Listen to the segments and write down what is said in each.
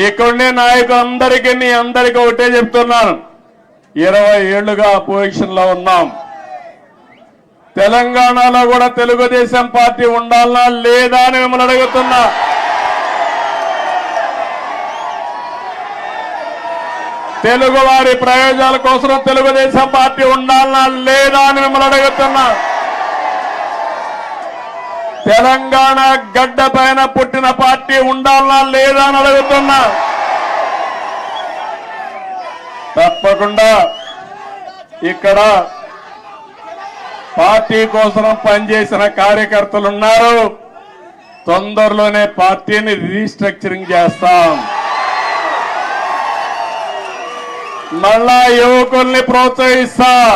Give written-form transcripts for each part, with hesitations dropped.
ఇక్కడుండే నాయకులందరికీ మీ అందరికీ ఒకటే చెప్తున్నాను, 20 ఏళ్లుగా అపోజిషన్ లో ఉన్నాం. తెలంగాణలో కూడా తెలుగుదేశం పార్టీ ఉండాలనా లేదా అని మిమ్మల్ని అడుగుతున్నా. తెలుగు వారి ప్రయోజనాల కోసం తెలుగుదేశం పార్టీ ఉండాలనా లేదా అని మిమ్మల్ని అడుగుతున్నా. తెలంగాణ గడ్డ పైన పుట్టిన పార్టీ ఉండాలనా లేదా అని అడుగుతున్నా. తప్పకుండా ఇక్కడ పార్టీ కోసం పనిచేసిన కార్యకర్తలు ఉన్నారు. తొందరలోనే పార్టీని రీస్ట్రక్చరింగ్ చేస్తాం. మళ్ళా యువకుల్ని ప్రోత్సహిస్తాం,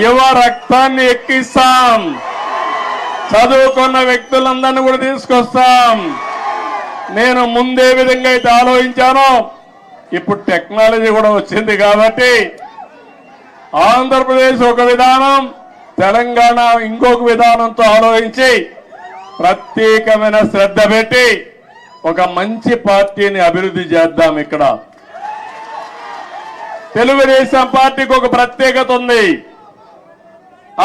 యువ రక్తాన్ని ఎక్కిస్తాం, చదువుకున్న వ్యక్తులందరినీ కూడా తీసుకొస్తాం. నేను ముందే విధంగా అయితే ఆలోచించానో ఇప్పుడు టెక్నాలజీ కూడా వచ్చింది కాబట్టి ఆంధ్రప్రదేశ్ ఒక విధానం, తెలంగాణ ఇంకొక విధానంతో ఆలోచించి ప్రత్యేకమైన శ్రద్ధ పెట్టి ఒక మంచి పార్టీని అభివృద్ధి చేద్దాం. ఇక్కడ తెలుగుదేశం పార్టీకి ఒక ప్రత్యేకత ఉంది.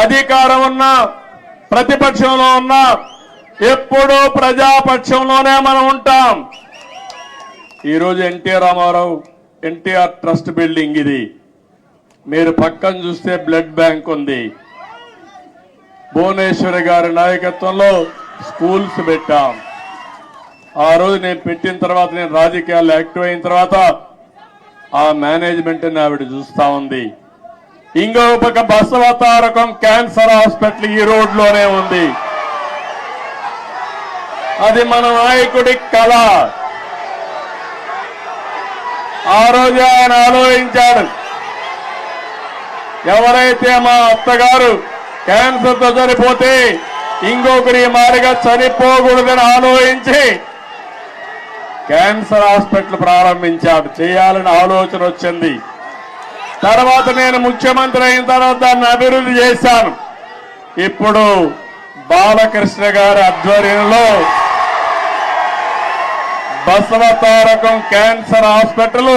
అధికారం ఉన్నా ప్రతిపక్షంలో ఉన్నా ఎప్పుడూ ప్రజాపక్షంలోనే మనం ఉంటాం. ఈరోజు ఎన్టీఆర్ ట్రస్ట్ బిల్డింగ్ ఇది. మీరు పక్కన చూస్తే బ్లడ్ బ్యాంక్ ఉంది. భువనేశ్వరి గారి నాయకత్వంలో స్కూల్స్ పెట్టాం. ఆ రోజు నేను పెట్టిన తర్వాత, నేను రాజకీయాల్లో యాక్టివ్ అయిన తర్వాత ఆ మేనేజ్మెంట్ ఆవిడ చూస్తా ఉంది. ఇంకో పక్క బసవతారకం క్యాన్సర్ హాస్పిటల్ ఈ రోడ్లోనే ఉంది. అది మన నాయకుడి కళ. ఆ రోజు ఆయన ఆలోచించాడు, ఎవరైతే మా అత్తగారు క్యాన్సర్ తో చనిపోతే ఇంకొకరి మారిగా చనిపోకూడదని ఆలోచించి క్యాన్సర్ హాస్పిటల్ ప్రారంభించాడు. చేయాలని ఆలోచన వచ్చింది. తర్వాత నేను ముఖ్యమంత్రి అయిన తర్వాత దాన్ని అభివృద్ధి చేశాను. ఇప్పుడు బాలకృష్ణ గారి ఆధ్వర్యంలో బసవతారకం క్యాన్సర్ హాస్పిటల్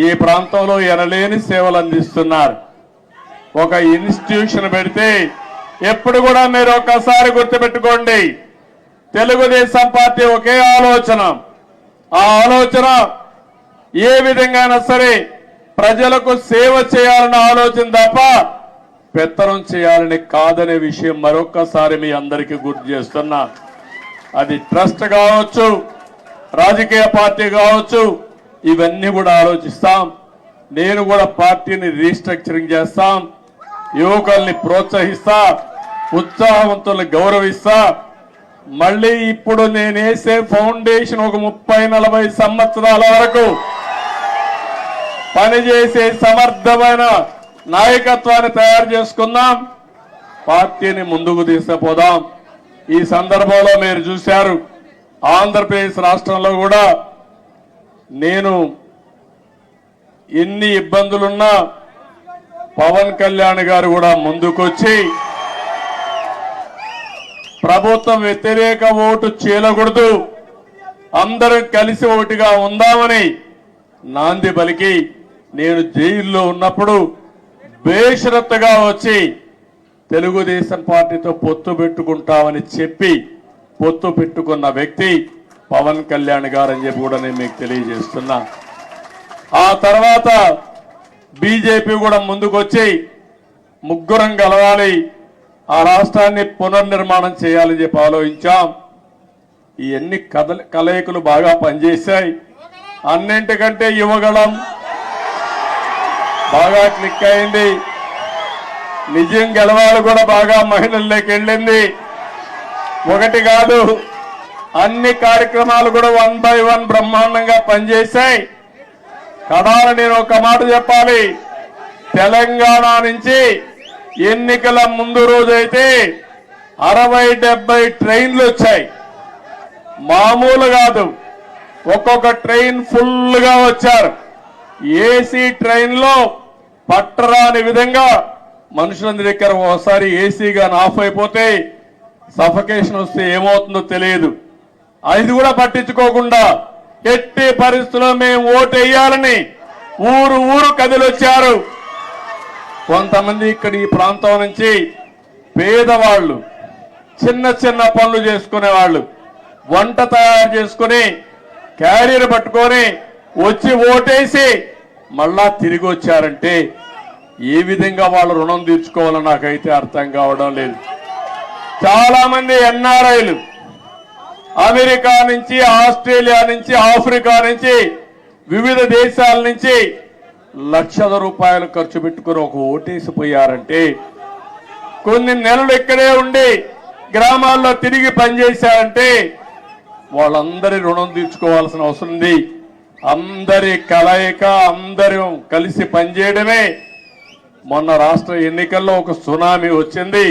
ఈ ప్రాంతంలో ఎనలేని సేవలు అందిస్తున్నారు. ఒక ఇన్స్టిట్యూషన్ పెడితే ఎప్పుడు కూడా మీరు ఒక్కసారి గుర్తుపెట్టుకోండి, తెలుగుదేశం పార్టీ ఒకే ఆలోచన. ఆ ఆలోచన ఏ విధంగానైనా సరే ప్రజలకు సేవ చేయాలన్న ఆలోచన తప్ప పెత్తనం చేయాలని కాదనే విషయం మరొక్కసారి మీ అందరికీ గుర్తు చేస్తున్నా. అది ట్రస్ట్ కావచ్చు, రాజకీయ పార్టీ కావచ్చు, ఇవన్నీ కూడా ఆలోచిస్తాం. నేను కూడా పార్టీని రీస్ట్రక్చరింగ్ చేస్తాం, యువకుల్ని ప్రోత్సహిస్తా, ఉత్సాహవంతుల్ని గౌరవిస్తా. మళ్ళీ ఇప్పుడు నేను వేసే ఫౌండేషన్ ఒక 30-40 సంవత్సరాల వరకు పనిచేసే సమర్థమైన నాయకత్వాన్ని తయారు చేసుకుందాం, పార్టీని ముందుకు తీసుకుపోదాం. ఈ సందర్భంలో మీరు చూశారు, ఆంధ్రప్రదేశ్ రాష్ట్రంలో కూడా నేను ఎన్ని ఇబ్బందులున్నా పవన్ కళ్యాణ్ గారు కూడా ముందుకొచ్చి ప్రభుత్వం వ్యతిరేక ఓటు చీలకూడదు, అందరం కలిసి ఒకటిగా ఉందామని నాంది పలికి నేను జైల్లో ఉన్నప్పుడు బేషరత్తుగా వచ్చి తెలుగుదేశం పార్టీతో పొత్తు పెట్టుకుంటామని చెప్పి పొత్తు పెట్టుకున్న వ్యక్తి పవన్ కళ్యాణ్ గారు అని చెప్పి కూడా నేను మీకు తెలియజేస్తున్నా. ఆ తర్వాత బీజేపీ కూడా ముందుకొచ్చి ముగ్గురం కలవాలి, ఆ రాష్ట్రాన్ని పునర్నిర్మాణం చేయాలని చెప్పి ఆలోచించాం. ఇవన్నీ కలయికలు బాగా పనిచేశాయి. అన్నింటికంటే యువగళం బాగా క్లిక్ అయింది. నిజం గెలవాలి కూడా బాగా మహిళల్లోకి వెళ్ళింది. ఒకటి కాదు, అన్ని కార్యక్రమాలు కూడా 1 by 1 బ్రహ్మాండంగా పనిచేశాయి. కడాల నేను ఒక మాట చెప్పాలి, తెలంగాణ నుంచి ఎన్నికల ముందు రోజైతే 60-70 ట్రైన్లు వచ్చాయి. మామూలు కాదు, ఒక్కొక్క ట్రైన్ ఫుల్గా వచ్చారు. ఏసీ ట్రైన్లో పట్టరాని విధంగా మనుషులందరి దగ్గర ఒకసారి ఏసీ గాని ఆఫ్ అయిపోతే సఫకేషన్ వస్తే ఏమవుతుందో తెలియదు. అది కూడా పట్టించుకోకుండా ఎట్టి పరిస్థితుల్లో మేము ఓటు వేయాలని ఊరు ఊరు కదిలొచ్చారు. కొంతమంది ఇక్కడ ఈ ప్రాంతం నుంచి పేదవాళ్ళు, చిన్న చిన్న పనులు చేసుకునేవాళ్ళు, వంట తయారు చేసుకుని క్యారియర్ పట్టుకొని వచ్చి ఓటేసి మళ్ళా తిరిగి వచ్చారంటే ఏ విధంగా వాళ్ళు రుణం తీర్చుకోవాలో నాకైతే అర్థం కావడం లేదు. చాలా మంది ఎన్ఆర్ఐలు అమెరికా నుంచి, ఆస్ట్రేలియా నుంచి, ఆఫ్రికా నుంచి, వివిధ దేశాల నుంచి లక్షల రూపాయలు ఖర్చు పెట్టుకుని ఒక ఓటేసిపోయారంటే, కొన్ని నెలలు ఇక్కడే ఉండి గ్రామాల్లో తిరిగి పనిచేశారంటే వాళ్ళందరి రుణం తీర్చుకోవాల్సిన అవసరం ఉంది. అందరి కలయిక, అందరూ కలిసి పనిచేయడమే. మొన్న రాష్ట్ర ఎన్నికల్లో ఒక సునామీ వచ్చింది.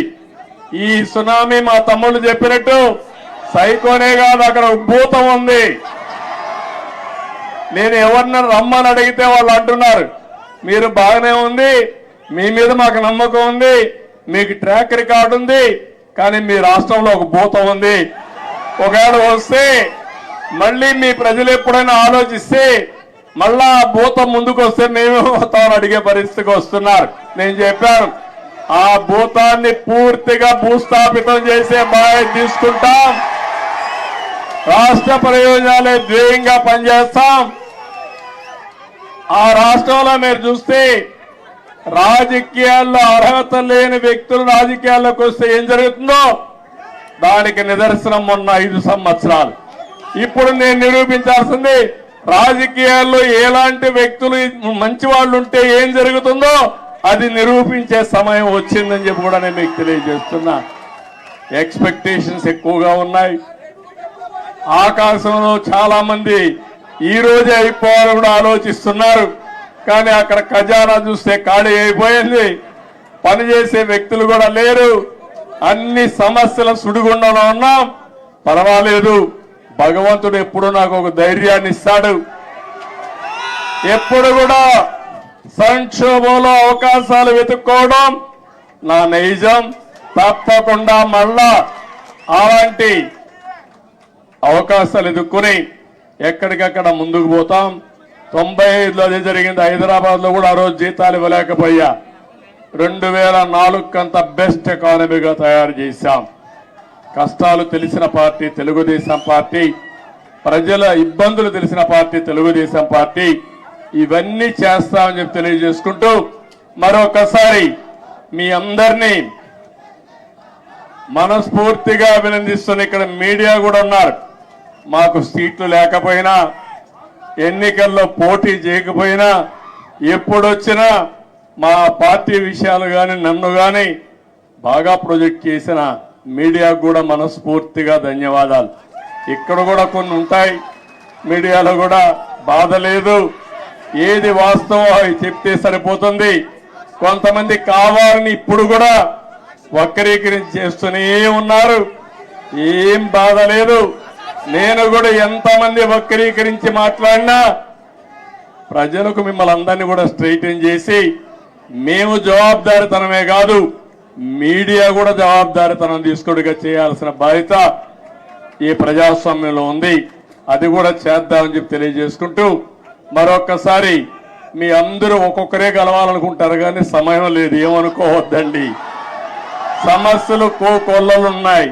ఈ సునామీ మా తమ్ముళ్ళు చెప్పినట్టు సైకోనే కాదు, అక్కడ భూతం ఉంది. నేను ఎవరిని రమ్మని అడిగితే వాళ్ళు అంటున్నారు, మీరు బాగానే ఉంది, మీ మీద మాకు నమ్మకం ఉంది, మీకు ట్రాక్ రికార్డు ఉంది, కానీ మీ రాష్ట్రంలో ఒక భూతం ఉంది. ఒకవేళ వస్తే మళ్ళీ మీ ప్రజలు ఎప్పుడైనా ఆలోచిస్తే మళ్ళా ఆ భూతం ముందుకు వస్తే మేమేమవుతామని అడిగే పరిస్థితికి వస్తున్నారు. నేను చెప్పాను, ఆ భూతాన్ని పూర్తిగా భూస్థాపితం చేసే బాధ్యత తీసుకుంటాం. రాష్ట్ర ప్రయోజనాలే ధ్యేయంగా పనిచేస్తాం. ఆ రాష్ట్రంలో మీరు చూస్తే రాజకీయాల్లో అర్హత లేని వ్యక్తులు రాజకీయాల్లోకి వస్తే ఏం జరుగుతుందో దానికి నిదర్శనం మొన్న 5 సంవత్సరాలు. ఇప్పుడు నేను నిరూపించాల్సింది రాజకీయాల్లో ఎలాంటి వ్యక్తులు మంచి వాళ్ళు ఉంటే ఏం జరుగుతుందో అది నిరూపించే సమయం వచ్చిందని చెప్పి కూడా నేను మీకు తెలియజేస్తున్నా. ఎక్స్పెక్టేషన్స్ ఎక్కువగా ఉన్నాయి. ఆకాశంలో చాలా మంది ఈ రోజే అయిపోవాలని కూడా ఆలోచిస్తున్నారు. కానీ అక్కడ ఖజానా చూస్తే ఖాళీ అయిపోయింది. పనిచేసే వ్యక్తులు కూడా లేరు. అన్ని సమస్యల సుడిగుండంలో ఉన్నాం. పర్వాలేదు, భగవంతుడు ఎప్పుడు నాకు ఒక ధైర్యాన్ని ఇస్తాడు. ఎప్పుడు కూడా సంక్షోభంలో అవకాశాలు వెతుక్కోవడం నా నైజం. తప్పకుండా మళ్ళా అలాంటి అవకాశాలు ఎదుర్కొని ఎక్కడికక్కడ ముందుకు పోతాం. 95లో అదే జరిగింది. హైదరాబాద్ లో కూడా ఆ రోజు జీతాలు ఇవ్వలేకపోయా. 2004 కంత బెస్ట్ ఎకానమీగా తయారు చేశాం. కష్టాలు తెలిసిన పార్టీ తెలుగుదేశం పార్టీ, ప్రజల ఇబ్బందులు తెలిసిన పార్టీ తెలుగుదేశం పార్టీ. ఇవన్నీ చేస్తామని చెప్పి తెలియజేసుకుంటూ మరొకసారి మీ అందరినీ మనస్ఫూర్తిగా అభినందిస్తున్న ఇక్కడ మీడియా కూడా ఉన్నారు. మాకు సీట్లు లేకపోయినా, ఎన్నికల్లో పోటీ చేయకపోయినా, ఎప్పుడొచ్చినా మా పార్టీ విషయాలు కానీ నన్ను కానీ బాగా ప్రొజెక్ట్ చేసిన మీడియాకు కూడా మనస్ఫూర్తిగా ధన్యవాదాలు. ఇక్కడ కూడా కొన్ని ఉంటాయి, మీడియాలో కూడా బాధ లేదు. ఏది వాస్తవం అవి చెప్తే సరిపోతుంది. కొంతమంది కావాలని ఇప్పుడు కూడా వక్రీకరించి చేస్తూనే ఉన్నారు. ఏం బాధ లేదు. నేను కూడా ఎంతమంది వక్రీకరించి మాట్లాడినా ప్రజలకు మిమ్మల్ని అందరినీ కూడా స్ట్రైటన్ చేసి మేము జవాబుదారీతనమే కాదు మీడియా కూడా జవాబుదారీతనం తీసుకుడిగా చేయాల్సిన బాధ్యత ఈ ప్రజాస్వామ్యంలో ఉంది. అది కూడా చేద్దామని చెప్పి తెలియజేసుకుంటూ మరొక్కసారి మీ అందరూ ఒక్కొక్కరే కలవాలనుకుంటారు కానీ సమయం లేదు, ఏమనుకోవద్దండి. సమస్యలు కోకొల్లలున్నాయి.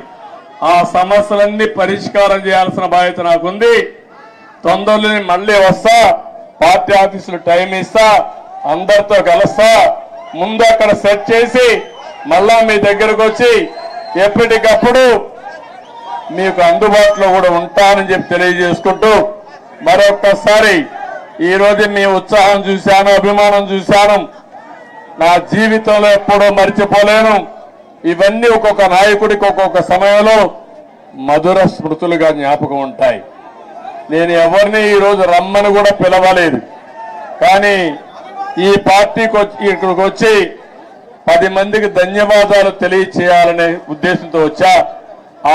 ఆ సమస్యలన్నీ పరిష్కారం చేయాల్సిన బాధ్యత నాకుంది. తొందరలో మళ్ళీ వస్తా, పార్టీ ఆఫీసులో టైం ఇస్తా, అందరితో కలుస్తా. ముందు అక్కడ సెట్ చేసి మళ్ళా మీ దగ్గరకు వచ్చి ఎప్పటికప్పుడు మీకు అందుబాటులో కూడా ఉంటానని చెప్పి తెలియజేసుకుంటూ మరొక్కసారి ఈ రోజు మీ ఉత్సాహం చూశాను, అభిమానం చూశాను. నా జీవితంలో ఎప్పుడూ మర్చిపోలేను. ఇవన్నీ ఒక్కొక్క నాయకుడికి ఒక్కొక్క సమయంలో మధుర స్మృతులుగా జ్ఞాపకం ఉంటాయి. నేను ఎవరిని ఈరోజు రమ్మని కూడా పిలవలేదు, కానీ ఈ పార్టీకి ఇక్కడికి వచ్చి 10 మందికి ధన్యవాదాలు తెలియచేయాలనే ఉద్దేశంతో వచ్చా.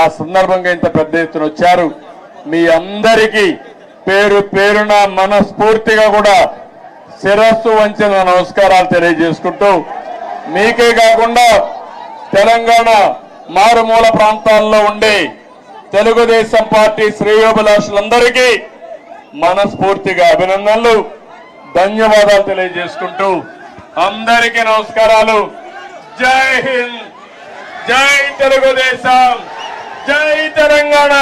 ఆ సందర్భంగా ఇంత పెద్ద ఎత్తున వచ్చారు. మీ అందరికీ పేరు పేరున మనస్ఫూర్తిగా కూడా శిరస్సు వంచిన నమస్కారాలు తెలియజేసుకుంటూ, మీకే కాకుండా తెలంగాణ మారుమూల ప్రాంతాల్లో ఉండే తెలుగుదేశం పార్టీ శ్రేయోభిలాషులందరికీ మనస్ఫూర్తిగా అభినందనలు, ధన్యవాదాలు తెలియజేసుకుంటూ అందరికీ నమస్కారాలు. జై హింద్, జై తెలుగుదేశం, జై తెలంగాణ.